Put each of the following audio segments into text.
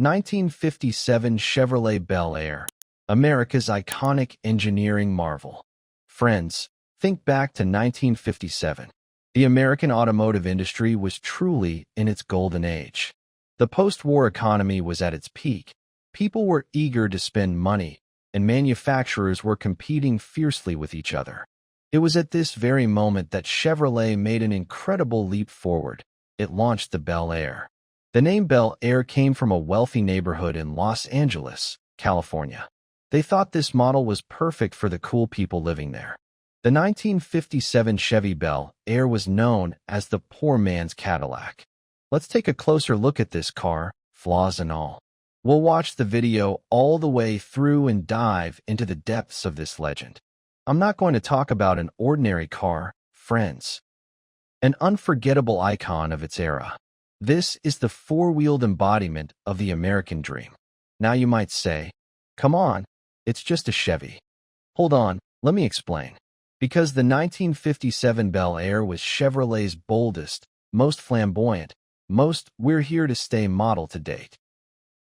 1957 Chevrolet Bel Air, America's iconic engineering marvel. Friends, think back to 1957. The American automotive industry was truly in its golden age. The post-war economy was at its peak. People were eager to spend money, and manufacturers were competing fiercely with each other. It was at this very moment that Chevrolet made an incredible leap forward. It launched the Bel Air. The name Bel Air came from a wealthy neighborhood in Los Angeles, California. They thought this model was perfect for the cool people living there. The 1957 Chevy Bel Air was known as the poor man's Cadillac. Let's take a closer look at this car, flaws and all. We'll watch the video all the way through and dive into the depths of this legend. I'm not going to talk about an ordinary car, friends. An unforgettable icon of its era. This is the four-wheeled embodiment of the American dream. Now you might say, come on, it's just a Chevy. Hold on, let me explain. Because the 1957 Bel Air was Chevrolet's boldest, most flamboyant, most we're-here-to-stay model to date.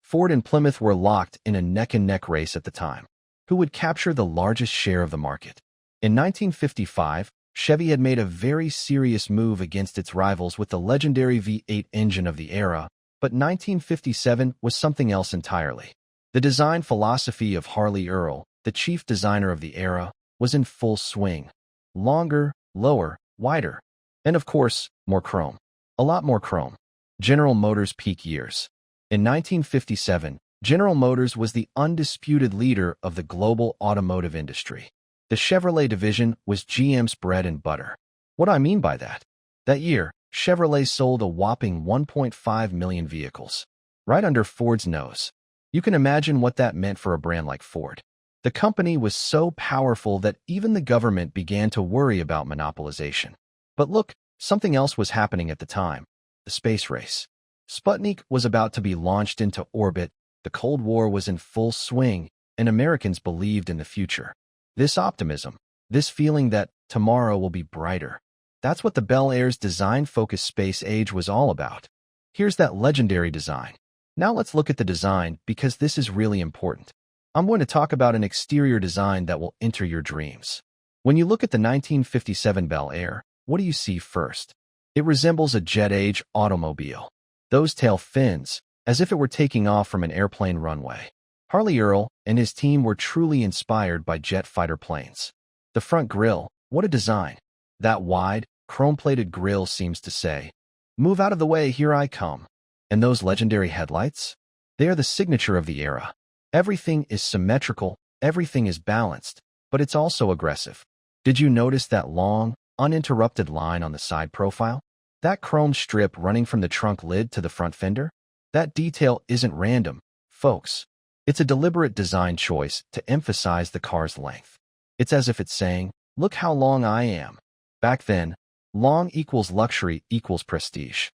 Ford and Plymouth were locked in a neck-and-neck race at the time. Who would capture the largest share of the market? In 1955, Chevy had made a very serious move against its rivals with the legendary V8 engine of the era, but 1957 was something else entirely. The design philosophy of Harley Earl, the chief designer of the era, was in full swing. Longer, lower, wider, and of course, more chrome. A lot more chrome. General Motors' peak years. In 1957, General Motors was the undisputed leader of the global automotive industry. The Chevrolet division was GM's bread and butter. What do I mean by that? That year, Chevrolet sold a whopping 1.5 million vehicles, right under Ford's nose. You can imagine what that meant for a brand like Ford. The company was so powerful that even the government began to worry about monopolization. But look, something else was happening at the time. The space race. Sputnik was about to be launched into orbit, the Cold War was in full swing, and Americans believed in the future. This optimism, this feeling that tomorrow will be brighter, that's what the Bel Air's design-focused space age was all about. Here's that legendary design. Now let's look at the design because this is really important. I'm going to talk about an exterior design that will enter your dreams. When you look at the 1957 Bel Air, what do you see first? It resembles a jet-age automobile. Those tail fins, as if it were taking off from an airplane runway. Harley Earl and his team were truly inspired by jet fighter planes. The front grille, what a design. That wide, chrome-plated grille seems to say, move out of the way, here I come. And those legendary headlights? They are the signature of the era. Everything is symmetrical, everything is balanced, but it's also aggressive. Did you notice that long, uninterrupted line on the side profile? That chrome strip running from the trunk lid to the front fender? That detail isn't random, folks. It's a deliberate design choice to emphasize the car's length. It's as if it's saying, look how long I am. Back then, long equals luxury equals prestige.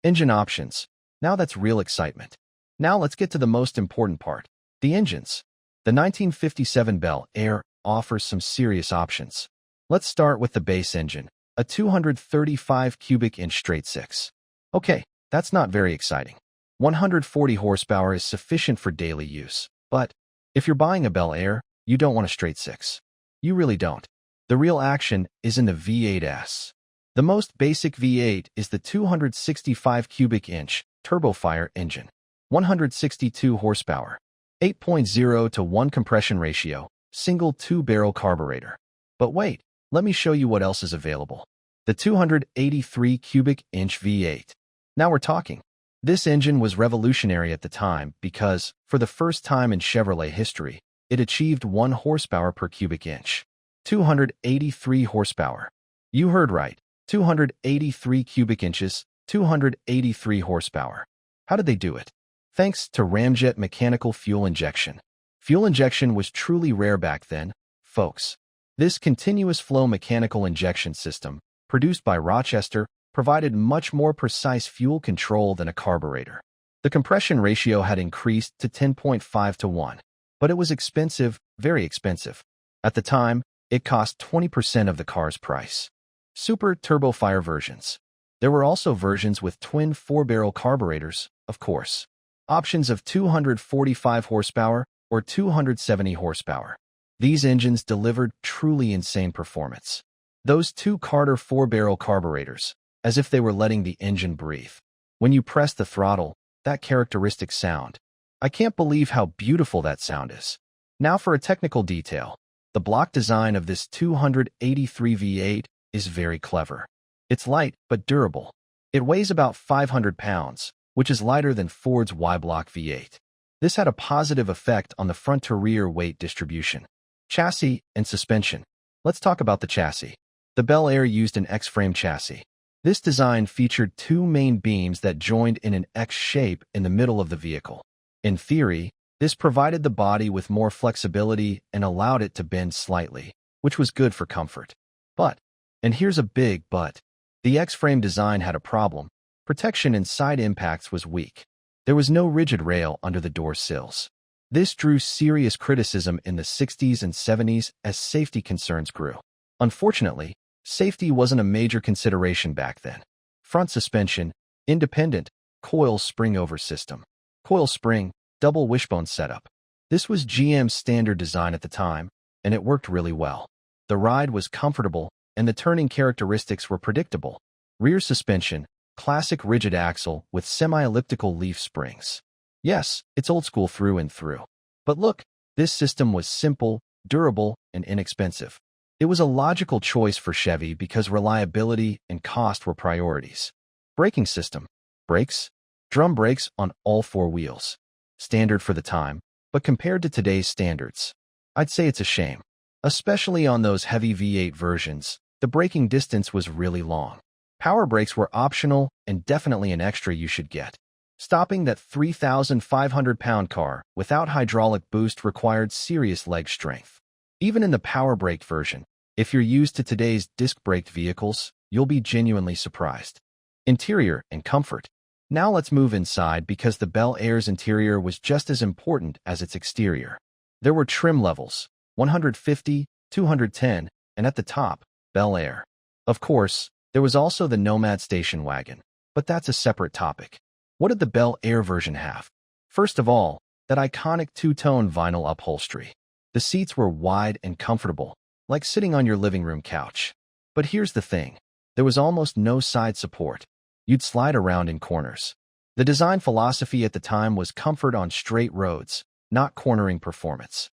Engine options. Now that's real excitement. Now let's get to the most important part, the engines. The 1957 Bel Air offers some serious options. Let's start with the base engine, a 235 cubic inch straight-six. Okay, that's not very exciting. 140 horsepower is sufficient for daily use. But if you're buying a Bel Air, you don't want a straight-six. You really don't. The real action is in the V8s. The most basic V8 is the 265 cubic inch turbofire engine. 162 horsepower. 8.0 to 1 compression ratio. Single two-barrel carburetor. But wait, let me show you what else is available. The 283 cubic inch V8. Now we're talking. This engine was revolutionary at the time because, for the first time in Chevrolet history, it achieved 1 horsepower per cubic inch. 283 horsepower. You heard right. 283 cubic inches, 283 horsepower. How did they do it? Thanks to ramjet mechanical fuel injection. Fuel injection was truly rare back then, folks. This continuous flow mechanical injection system, produced by Rochester, provided much more precise fuel control than a carburetor. The compression ratio had increased to 10.5 to 1, but it was expensive, very expensive. At the time, it cost 20% of the car's price. Super turbofire versions. There were also versions with twin 4-barrel carburetors, of course. options of 245 horsepower or 270 horsepower. These engines delivered truly insane performance. Those two Carter 4-barrel carburetors, as if they were letting the engine breathe. When you press the throttle, that characteristic sound. I can't believe how beautiful that sound is. Now for a technical detail. The block design of this 283 V8 is very clever. It's light but durable. It weighs about 500 pounds, which is lighter than Ford's Y-block V8. This had a positive effect on the front-to-rear weight distribution. Chassis and suspension. Let's talk about the chassis. The Bel Air used an X-frame chassis. This design featured two main beams that joined in an X shape in the middle of the vehicle. In theory, this provided the body with more flexibility and allowed it to bend slightly, which was good for comfort. But, and here's a big but, the X-frame design had a problem. Protection in side impacts was weak. There was no rigid rail under the door sills. This drew serious criticism in the 60s and 70s as safety concerns grew. Unfortunately, safety wasn't a major consideration back then. Front suspension, independent, coil spring-over system. Coil spring, double wishbone setup. This was GM's standard design at the time, and it worked really well. The ride was comfortable, and the turning characteristics were predictable. Rear suspension, classic rigid axle with semi-elliptical leaf springs. Yes, it's old school through and through. But look, this system was simple, durable, and inexpensive. It was a logical choice for Chevy because reliability and cost were priorities. Braking system. Brakes. Drum brakes on all four wheels. Standard for the time, but compared to today's standards, I'd say it's a shame. Especially on those heavy V8 versions, the braking distance was really long. Power brakes were optional and definitely an extra you should get. Stopping that 3,500-pound car without hydraulic boost required serious leg strength. Even in the power brake version, if you're used to today's disc-braked vehicles, you'll be genuinely surprised. Interior and comfort. Now let's move inside because the Bel Air's interior was just as important as its exterior. There were trim levels, 150, 210, and at the top, Bel Air. Of course, there was also the Nomad station wagon, but that's a separate topic. What did the Bel Air version have? First of all, that iconic two-tone vinyl upholstery. The seats were wide and comfortable, like sitting on your living room couch. But here's the thing. There was almost no side support. You'd slide around in corners. The design philosophy at the time was comfort on straight roads, not cornering performance.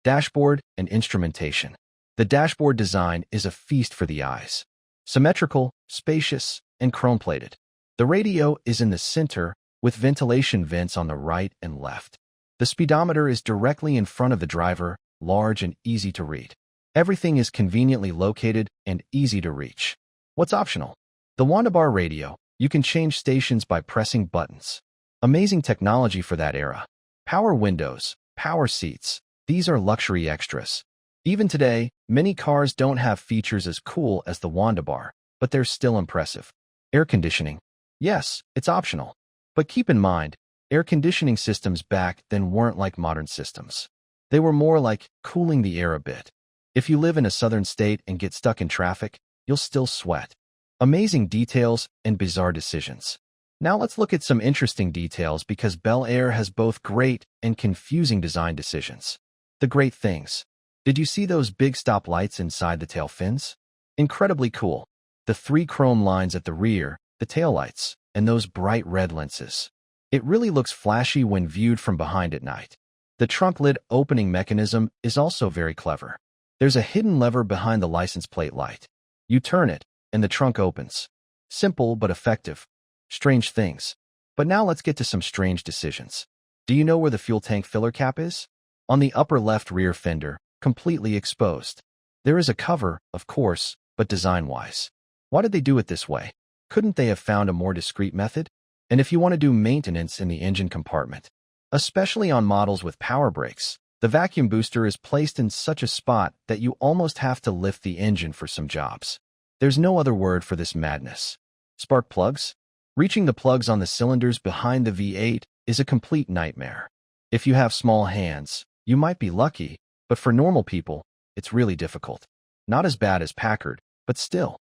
Dashboard and instrumentation. The dashboard design is a feast for the eyes. Symmetrical, spacious, and chrome-plated. The radio is in the center, with ventilation vents on the right and left. The speedometer is directly in front of the driver, large and easy to read. Everything is conveniently located and easy to reach. What's optional? The Wandabar radio. You can change stations by pressing buttons. Amazing technology for that era. Power windows, power seats. These are luxury extras. Even today, many cars don't have features as cool as the Wandabar, but they're still impressive. Air conditioning. Yes, it's optional. But keep in mind, air conditioning systems back then weren't like modern systems. They were more like cooling the air a bit. If you live in a southern state and get stuck in traffic, you'll still sweat. Amazing details and bizarre decisions. Now let's look at some interesting details because Bel Air has both great and confusing design decisions. The great things. Did you see those big stop lights inside the tail fins? Incredibly cool. The three chrome lines at the rear, the taillights, and those bright red lenses. It really looks flashy when viewed from behind at night. The trunk lid opening mechanism is also very clever. There's a hidden lever behind the license plate light. You turn it, and the trunk opens. Simple but effective. Strange things. But now let's get to some strange decisions. Do you know where the fuel tank filler cap is? On the upper left rear fender, completely exposed. There is a cover, of course, but design-wise. Why did they do it this way? Couldn't they have found a more discreet method? And if you want to do maintenance in the engine compartment, especially on models with power brakes, the vacuum booster is placed in such a spot that you almost have to lift the engine for some jobs. There's no other word for this madness. Spark plugs? Reaching the plugs on the cylinders behind the V8 is a complete nightmare. If you have small hands, you might be lucky, but for normal people, it's really difficult. Not as bad as Packard, but still.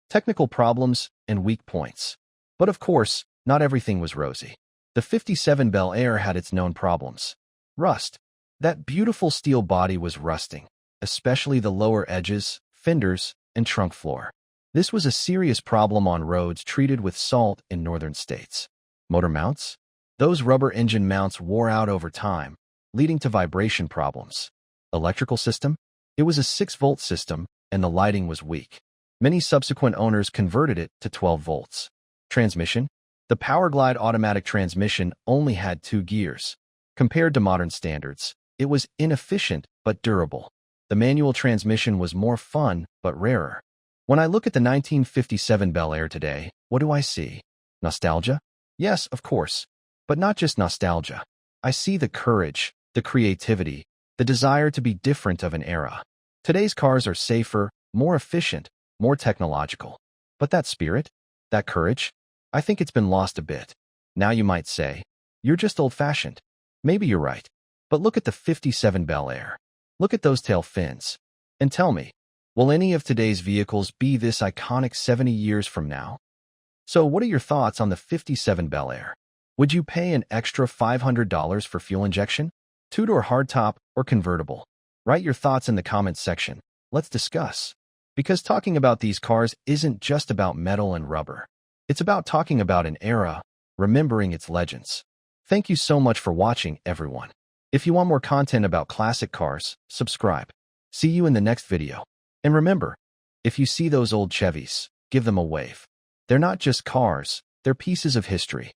Technical problems and weak points. But of course, not everything was rosy. The 57 Bel Air had its known problems. Rust. That beautiful steel body was rusting, especially the lower edges, fenders, and trunk floor. This was a serious problem on roads treated with salt in northern states. Motor mounts? Those rubber engine mounts wore out over time, leading to vibration problems. Electrical system? It was a 6-volt system, and the lighting was weak. Many subsequent owners converted it to 12 volts. Transmission? The Powerglide automatic transmission only had 2 gears. Compared to modern standards, it was inefficient but durable. The manual transmission was more fun but rarer. When I look at the 1957 Bel Air today, what do I see? Nostalgia? Yes, of course. But not just nostalgia. I see the courage, the creativity, the desire to be different of an era. Today's cars are safer, more efficient, more technological. But that spirit, that courage, I think it's been lost a bit. Now you might say, you're just old-fashioned. Maybe you're right. But look at the 57 Bel Air. Look at those tail fins. And tell me, will any of today's vehicles be this iconic 70 years from now? So what are your thoughts on the 57 Bel Air? Would you pay an extra $500 for fuel injection? Two-door hardtop or convertible? Write your thoughts in the comments section. Let's discuss. Because talking about these cars isn't just about metal and rubber. It's about talking about an era, remembering its legends. Thank you so much for watching, everyone. If you want more content about classic cars, subscribe. See you in the next video. And remember, if you see those old Chevys, give them a wave. They're not just cars, they're pieces of history.